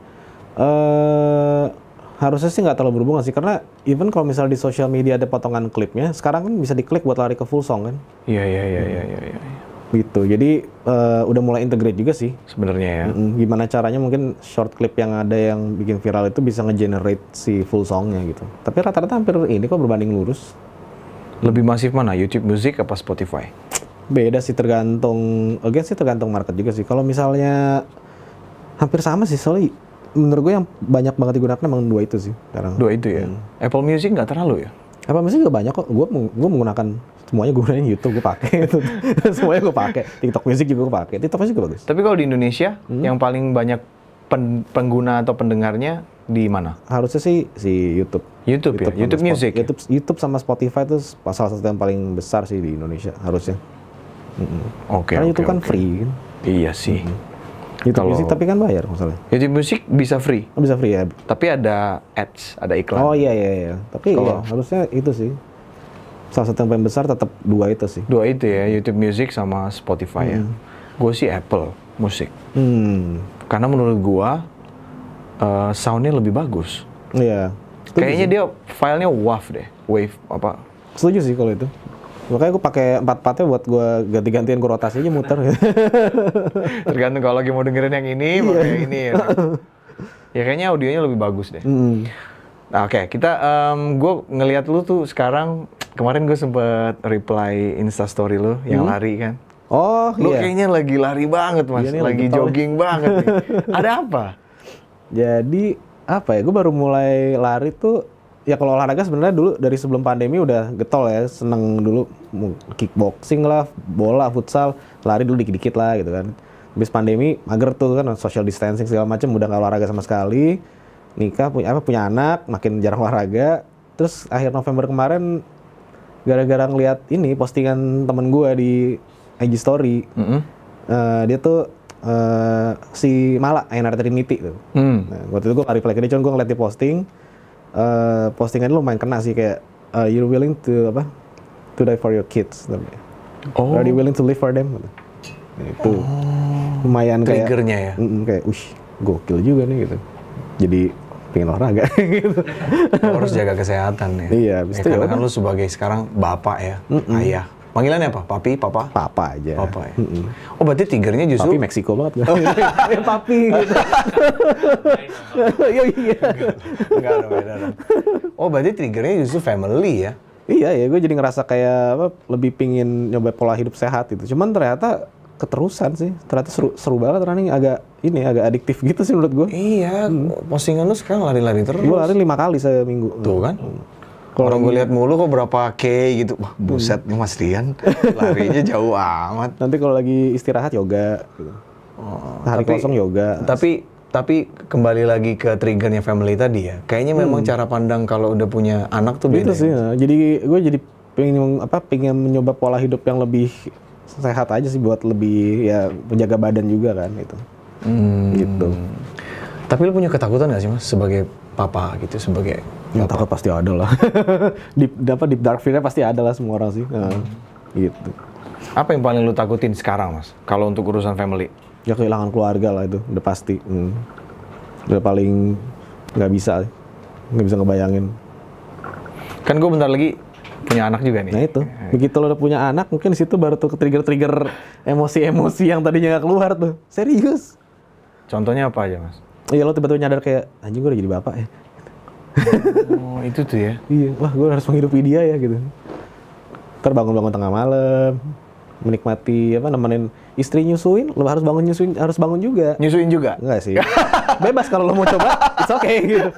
harusnya sih nggak terlalu berhubungan sih, karena even kalau misalnya di sosial media ada potongan klipnya, sekarang kan bisa diklik buat lari ke full song kan. Iya. Gitu, jadi udah mulai integrate juga sih. Sebenarnya ya. Gimana caranya mungkin short clip yang ada yang bikin viral itu bisa nge-generate si full songnya gitu. Tapi rata-rata hampir ini kok berbanding lurus. Lebih masif mana? YouTube Music apa Spotify? Beda sih, tergantung market juga sih. Kalau misalnya hampir sama sih, soalnya menurut gue yang banyak banget digunakan emang dua itu sih sekarang. Dua itu ya? Apple Music nggak terlalu ya? Apple Music juga banyak kok. Gue menggunakan semuanya, gue gunain YouTube gue pakai. Semuanya gue pakai. TikTok Music juga gue pakai. TikTok Music juga bagus. Tapi kalau di Indonesia, yang paling banyak pengguna atau pendengarnya di mana? Harusnya sih si YouTube. YouTube ya? sama YouTube Music ya? YouTube sama Spotify itu salah satu yang paling besar sih di Indonesia harusnya. Oke, Karena oke, YouTube kan oke. free kan. Iya sih. YouTube Kalau- Music tapi kan bayar masalahnya. YouTube Music bisa free, Oh, bisa free ya. tapi ada ads, ada iklan. Oh iya. Tapi Kalau- ya, harusnya itu sih. Salah satu yang paling besar tetap dua itu sih. Dua itu ya, YouTube Music sama Spotify ya. Gue sih Apple Music. Karena menurut gua soundnya lebih bagus. Iya. Setuju Kayaknya sih. dia filenya WAV deh, wave apa? Setuju sih kalau itu. Makanya gue pakai 4-4-nya buat gue ganti-gantian, gue rotasi aja muter. Tergantung kalau lagi mau dengerin yang ini, pakai yang ini. Ya kayaknya audionya lebih bagus deh. Nah, oke, gue ngelihat lu tuh sekarang, kemarin gue sempet reply Instastory lu yang lari kan. Oh Lu iya. kayaknya lagi lari banget mas, Iya nih, lagi lagi getol jogging banget nih. Ada apa? Jadi apa ya? Gue baru mulai lari tuh. Ya kalau olahraga sebenarnya dulu dari sebelum pandemi udah getol ya, seneng dulu kickboxing lah, bola, futsal, lari dulu dikit-dikit lah gitu kan. Habis pandemi mager tuh kan, social distancing segala macam, udah nggak olahraga sama sekali. Nikah punya anak, makin jarang olahraga. Terus akhir November kemarin gara-gara ngeliat ini postingan temen gue di IG story, dia tuh si Mala, Ayana Trinity tuh. Nah, waktu itu gue reply ke dia, cuman gue ngeliat di postingan lumayan kena sih, kayak you're willing to die for your kids. Are you willing to live for them? Itu lumayan kayak triggernya ya. Kayak, gokil juga nih gitu. Jadi pengen olahraga gitu. Lo harus jaga kesehatan ya. Iya, abis itu karena ya kan lu sebagai sekarang bapak ya, ayah. Panggilannya apa? Papi, papa? Papa aja. Papa ya. Oh berarti triggernya justru Papi Meksiko banget. Papi gitu. Iya. Enggak ada beda dong. Oh berarti triggernya justru family ya. Iya ya, gue jadi ngerasa kayak lebih pingin nyoba pola hidup sehat gitu. Cuman ternyata keterusan sih. Ternyata seru banget running, agak adiktif gitu sih menurut gue. Iya, postingan lu sekarang lari-lari terus. Gue lari 5 kali seminggu. Tuh kan. Kalau gue lihat mulu kok berapa K gitu. Wah, buset nih Mas Rian. Larinya jauh amat. Nanti kalau lagi istirahat yoga gitu. Hari kosong yoga. Tapi kembali lagi ke triggernya family tadi ya. Kayaknya memang cara pandang kalau udah punya anak tuh beda. Gitu sih. Ya. Jadi gue jadi pengen mencoba pola hidup yang lebih sehat aja sih, buat lebih ya menjaga badan juga kan gitu. Gitu. Tapi lu punya ketakutan nggak sih Mas sebagai papa gitu, sebagai takut pasti ada lah. Deep dark fear-nya pasti ada lah semua orang sih. Gitu. Apa yang paling lu takutin sekarang Mas kalau untuk urusan family? Ya kehilangan keluarga lah itu, udah pasti. Udah paling nggak bisa ngebayangin. Kan gue bentar lagi punya anak juga nih. Nah itu, begitu lo udah punya anak, mungkin di situ baru tuh trigger emosi-emosi yang tadinya nggak keluar tuh. Serius. Contohnya apa aja Mas? Iya, lo tiba-tiba nyadar kayak, anjing gue udah jadi bapak ya. Oh itu tuh ya? Iya, wah gue harus menghidupi dia ya gitu. Ntar bangun-bangun tengah malam, menikmati nemenin istri nyusuin, lo harus bangun juga. Nyusuin juga? Enggak sih. Bebas kalau lo mau coba, it's okay gitu.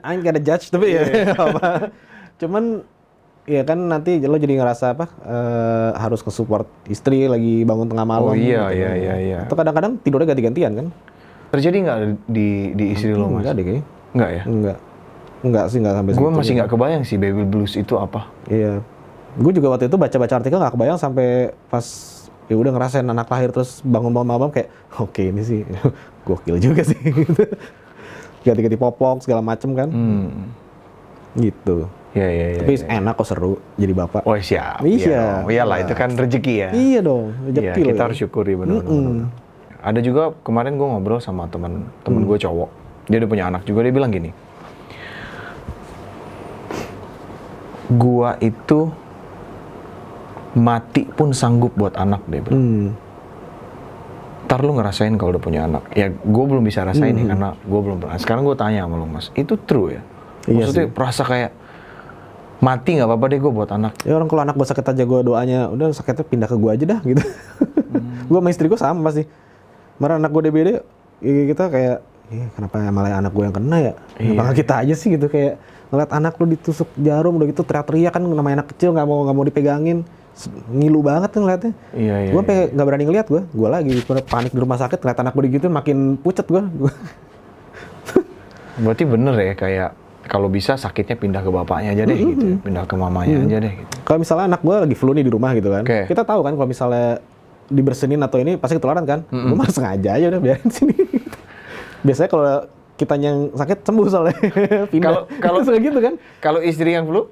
I ain't gonna judge, tapi ya apa. Cuman ya kan nanti lo jadi ngerasa harus nge-support istri lagi bangun tengah malam. Oh iya, gitu. iya. Atau kadang-kadang tidurnya ganti-gantian kan. Terjadi nggak di istri lo Mas? Enggak deh kayaknya. Enggak ya? Enggak sih, enggak sampai segitu. Gue masih nggak kebayang sih baby blues itu apa. Iya. Gue juga waktu itu baca-baca artikel nggak kebayang sampai pas ya udah ngerasain anak lahir terus bangun malam kayak oke, ini sih gokil juga sih. Ganti-ganti popok segala macem kan. Gitu. Iya. Tapi enak kok, seru jadi bapak. Oh siap. Iya. Iyalah itu kan rezeki ya. Iya dong, rezeki Iya, kita harus syukuri benar-benar. Ada juga kemarin gue ngobrol sama teman gue cowok. Dia udah punya anak juga, dia bilang gini. Gua itu mati pun sanggup buat anak, dia bilang. Ntar lu ngerasain kalau udah punya anak. Ya gue belum bisa rasain nih karena gue belum pernah. Sekarang gue tanya sama lu Mas, itu true ya? Maksudnya iya perasa kayak mati nggak apa-apa deh gue buat anak. Ya orang kalau anak gue sakit aja gue doanya, udah sakitnya pindah ke gue aja dah gitu. Gue sama istri gue sama pasti. Kemarin anak gue DBD, ya kita kayak, kenapa malah anak gue yang kena ya? Kenapa nggak kita aja sih gitu, kayak ngeliat anak lu ditusuk jarum udah gitu teriak-teriak kan, namanya anak kecil nggak mau dipegangin, ngilu banget tuh ngeliatnya. Iya. Gue nggak berani ngeliat gue lagi panik di rumah sakit ngeliat anak gue gitu makin pucet gue. Berarti bener ya kayak kalau bisa sakitnya pindah ke bapaknya aja deh gitu, pindah ke mamanya aja deh. Gitu. Kalau misalnya anak gue lagi flu nih di rumah gitu kan, kita tahu kan kalau misalnya dibersihin atau ini pasti ketularan kan, gue malah sengaja aja udah biarin sini. Biasanya kalau kita yang sakit sembuh soalnya pindah. Kalau gitu kan. Kalau istri yang flu?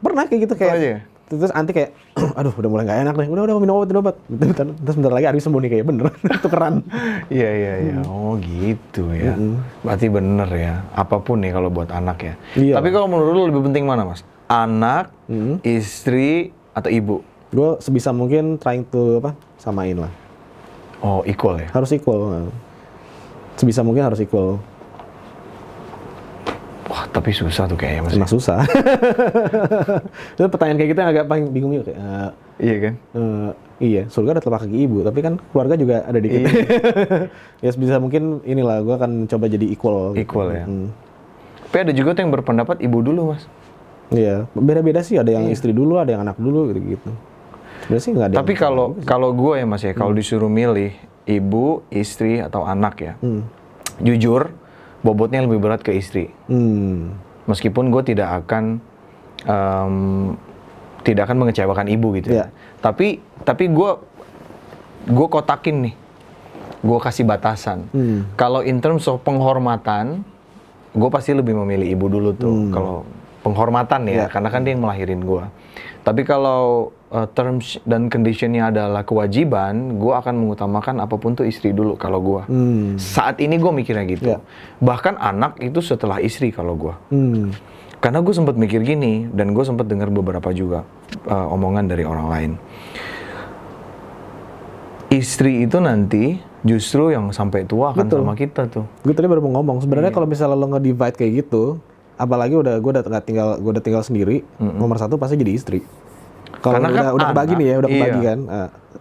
Pernah kayak gitu kayak. Terus anti kayak, aduh udah mulai nggak enak nih, udah minum obat. Terus bentar lagi Ari sembuh nih kayak bener, tukeran. Iya. Oh gitu ya. Berarti bener ya. Apapun nih kalau buat anak ya. Iya. Tapi kalau menurut lu lebih penting mana Mas? Anak, istri, atau ibu? Gue sebisa mungkin trying to samain lah. Oh equal ya? Harus equal. Sebisa mungkin harus equal. Wah tapi susah tuh kayaknya Mas. Emang susah. Itu pertanyaan kayak gitu yang agak paling bingung juga. Iya kan? Iya, surga ada telapak kaki ibu, tapi kan keluarga juga ada di kita. Ya sebisa mungkin inilah, gue akan coba jadi equal. Equal ya. Tapi ada juga tuh yang berpendapat ibu dulu Mas. Iya, beda-beda sih. Ada yang istri dulu, ada yang anak dulu gitu. Sebenarnya sih nggak ada. Tapi kalau gue ya Mas ya, kalau disuruh milih ibu, istri atau anak ya, jujur bobotnya lebih berat ke istri. meskipun gue tidak akan mengecewakan ibu gitu ya. Tapi gue kotakin nih, gue kasih batasan. Kalau in terms of penghormatan, gue pasti lebih memilih ibu dulu tuh. Kalau penghormatan ya, karena kan dia yang melahirin gue. Tapi kalau terms dan conditionnya adalah kewajiban, gue akan mengutamakan apapun tuh istri dulu kalau gue. Saat ini gue mikirnya gitu. Bahkan anak itu setelah istri kalau gue. Karena gue sempat mikir gini, dan gue sempat dengar beberapa juga omongan dari orang lain. Istri itu nanti justru yang sampai tua akan sama kita tuh. Gue tadi baru mau ngomong, sebenarnya kalau misalnya lo nge-divide kayak gitu, apalagi gue udah tinggal sendiri, nomor satu pasti jadi istri. Kalau udah kebagi nih ya, udah kebagi kan.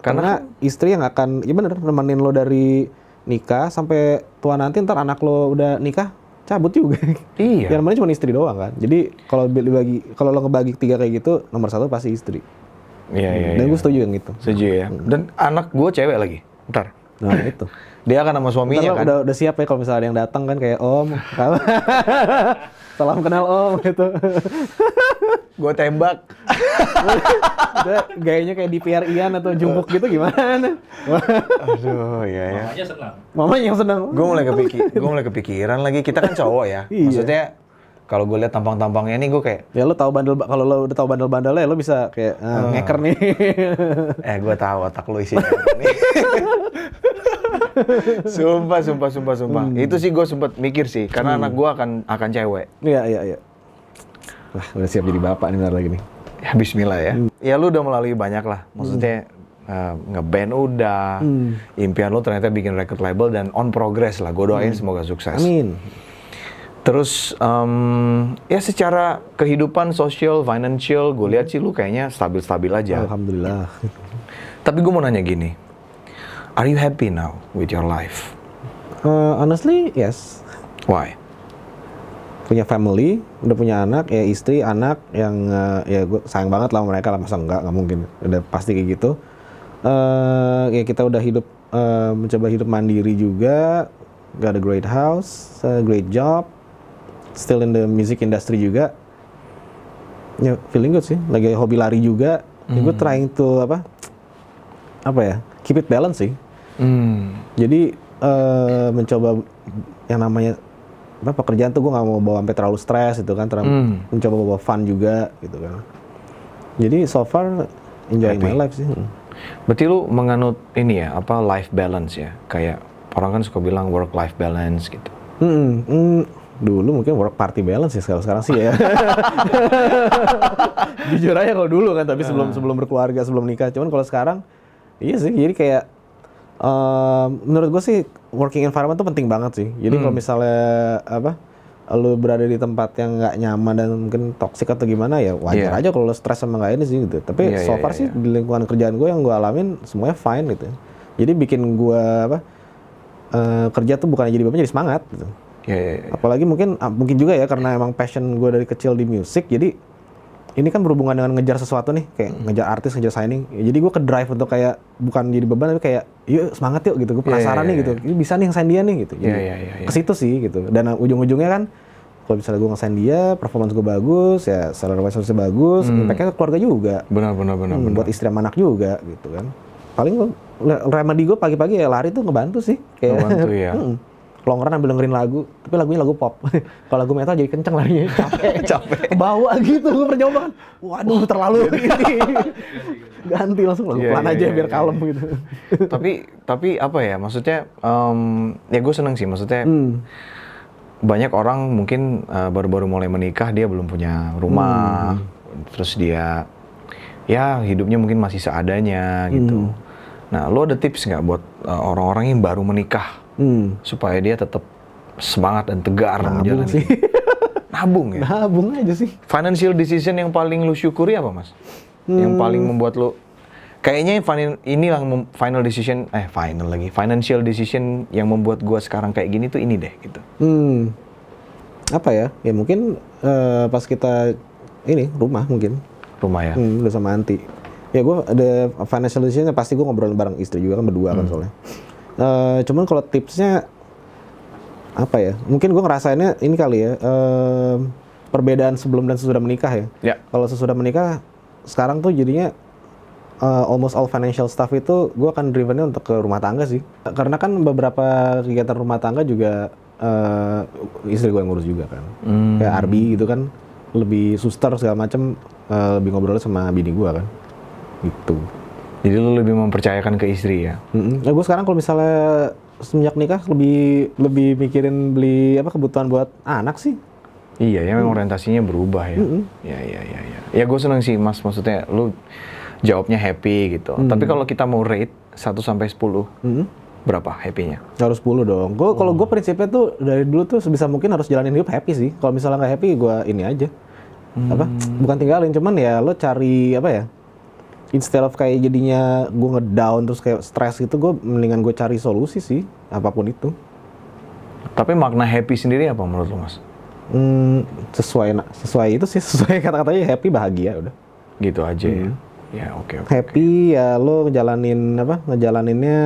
Karena istri yang akan, ya bener, nemenin lo dari nikah sampai tua nanti, ntar anak lo udah nikah, cabut juga. Iya. Yang namanya cuma istri doang kan. Jadi kalau lo ngebagi 3 kayak gitu, nomor 1 pasti istri. Iya. Dan gue setuju yang itu. Setuju ya. Dan anak gue cewek lagi. Ntar. Nah itu. Dia akan sama suaminya kan. Udah siap ya kalau misalnya ada yang datang kan kayak om. Salam kenal om gitu. Gue tembak. Gayanya kayak di PR Ian atau Jungkook gitu gimana? Aduh, ya. Mamanya senang. Mamanya yang senang. Gue mulai kepikiran lagi. Kita kan cowok ya. Maksudnya kalau gue lihat tampang-tampangnya nih gue kayak, ya lo tahu kalau lo udah tahu bandel-bandelnya lo bisa kayak ngeker nih. Gue tahu otak lo isinya. Sumpah. Itu sih gue sempet mikir sih, karena anak gue akan cewek. Iya. Wah, udah siap jadi bapak nih bentar lagi nih. Ya bismillah ya. Ya lu udah melalui banyak lah. Maksudnya ngeband udah. Impian lu ternyata bikin record label dan on progress lah. Gue doain semoga sukses. Amin. Terus ya secara kehidupan sosial, financial, gue lihat sih lu kayaknya stabil-stabil aja. Alhamdulillah. Tapi gue mau nanya gini, are you happy now with your life? Honestly, yes. Why? Punya family, udah punya anak, ya istri, anak yang ya gue sayang banget lah mereka lah, masa nggak mungkin, udah pasti kayak gitu. Ya kita udah hidup, mencoba hidup mandiri juga, got a great house, a great job, still in the music industry juga. Ya feeling good sih, lagi hobi lari juga. Ya, gue trying to apa ya, keep it balance sih. Jadi mencoba yang namanya pekerjaan tuh gue nggak mau bawa sampai terlalu stres gitu kan, mencoba bawa fun juga gitu kan. Jadi so far enjoying my life sih. Berarti lu menganut ini ya, life balance ya, kayak orang kan suka bilang work life balance gitu. Dulu mungkin work party balance ya, sekarang sih ya. Jujur aja kalau dulu kan, tapi sebelum berkeluarga, sebelum nikah. Cuman kalau sekarang iya sih, jadi kayak menurut gue sih working environment tuh penting banget sih. Jadi kalau misalnya lu berada di tempat yang nggak nyaman dan mungkin toksik atau gimana, ya wajar aja kalau lu stres sama nggak ini sih gitu. Tapi so far sih di lingkungan kerjaan gue yang gue alamin semuanya fine gitu. Jadi bikin gue kerja tuh bukan jadi beban, jadi semangat gitu. Apalagi mungkin juga ya karena emang passion gue dari kecil di musik, jadi ini kan berhubungan dengan ngejar sesuatu nih, kayak ngejar artis, ngejar signing. Jadi gue ke drive untuk kayak bukan jadi beban, tapi kayak yuk semangat yuk gitu. Gue penasaran nih gitu. Ini bisa nih ngesign dia nih gitu. Jadi ke situ sih gitu. Dan ujung-ujungnya kan kalau misalnya gue ngesign dia, performance gue bagus, ya salary wise bagus, impact-nya ke keluarga juga. Benar. Buat istri sama anak juga gitu kan. Paling gue remedy gue pagi-pagi ya lari tuh ngebantu sih. Kayak ngebantu ya. Long run ambil dengerin lagu, tapi lagunya lagu pop. Kalau lagu metal jadi kenceng larinya, capek. Bawa gitu, gue percobaan. Waduh, terlalu ini. Ganti langsung lagu pelan aja biar kalem gitu. Tapi apa ya, maksudnya ya gue seneng sih, maksudnya banyak orang mungkin baru-baru mulai menikah, dia belum punya rumah, terus dia ya hidupnya mungkin masih seadanya gitu. Nah, lo ada tips nggak buat orang-orang yang baru menikah? Supaya dia tetap semangat dan tegar menjalani. Sih. Nabung ya? Nabung aja sih. Financial decision yang paling lu syukuri apa, Mas? Yang paling membuat lu kayaknya financial decision yang membuat gua sekarang kayak gini tuh ini deh gitu. Apa ya? Ya mungkin pas kita rumah mungkin. Rumah ya? Udah sama Anti. Ya gue ada financial decision pasti gue ngobrol bareng istri juga kan, berdua kan soalnya. Cuman kalau tipsnya apa ya? Mungkin gue ngerasainnya ini kali ya. perbedaan sebelum dan sesudah menikah ya. Ya. Kalau sesudah menikah, sekarang tuh jadinya almost all financial stuff itu gue akan drivennya untuk ke rumah tangga sih. Karena kan beberapa kegiatan rumah tangga juga istri gue yang ngurus juga kan. Kayak Arbi gitu kan, lebih suster segala macem, lebih ngobrolnya sama bini gue kan. Gitu. Jadi lu lebih mempercayakan ke istri ya? Nah, gue sekarang kalau misalnya semenjak nikah lebih mikirin beli kebutuhan buat anak sih. Iya ya, memang orientasinya berubah ya. Ya. Ya gue seneng sih Mas, maksudnya lu jawabnya happy gitu. Tapi kalau kita mau rate 1 sampai 10, berapa happy-nya? Harus 10 dong. Kalau gue prinsipnya tuh dari dulu tuh sebisa mungkin harus jalanin hidup happy sih. Kalau misalnya nggak happy, gue ini aja. Bukan tinggalin, cuman ya lo cari instead of kayak jadinya gue ngedown terus kayak stres gitu, gue mendingan gue cari solusi sih, apapun itu. Tapi makna happy sendiri apa menurut lu Mas? Sesuai itu sih, sesuai kata-katanya happy bahagia udah. Gitu aja ya. Ya oke. Happy ya lo ngejalaninnya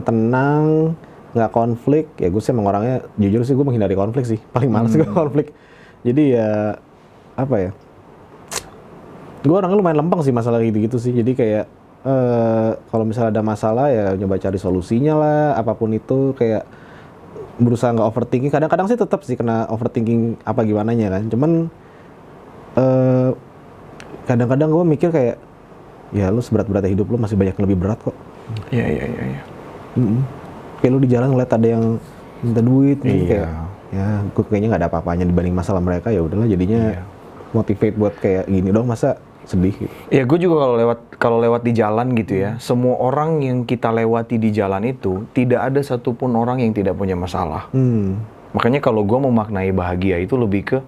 tenang, nggak konflik. Ya gue sih emang orangnya jujur sih gue menghindari konflik sih, paling males gue konflik. Jadi ya gue orangnya lumayan lempeng sih masalah gitu sih. Jadi kayak kalau misalnya ada masalah ya nyoba cari solusinya lah, apapun itu, kayak berusaha nggak overthinking. Kadang-kadang sih tetap sih kena overthinking apa gimananya kan. Cuman kadang-kadang gue mikir kayak ya lu seberat-beratnya hidup lu masih banyak yang lebih berat kok. Iya. Kayak lu di jalan ngeliat ada yang minta duit, Iya. kayak ya gue kayaknya nggak ada apa-apanya dibanding masalah mereka, ya udahlah jadinya motivate buat kayak gini dong, masa sedih gitu. Ya gue juga kalau lewat di jalan gitu ya, semua orang yang kita lewati di jalan itu tidak ada satupun orang yang tidak punya masalah. Makanya kalau gue memaknai bahagia itu lebih ke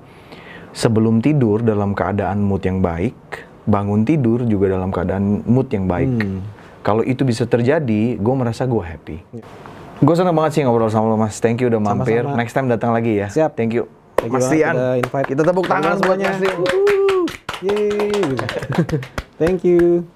sebelum tidur dalam keadaan mood yang baik, bangun tidur juga dalam keadaan mood yang baik. Kalau itu bisa terjadi, gue merasa gue happy. Gue senang banget sih ngobrol sama lo Mas. Thank you udah mampir. Sama-sama. Next time datang lagi ya. Siap. Thank you. Thank you Mas banget Rian. udah invite. Kita tepuk tangan buat semuanya. Mas Rian. Yeay. Thank you.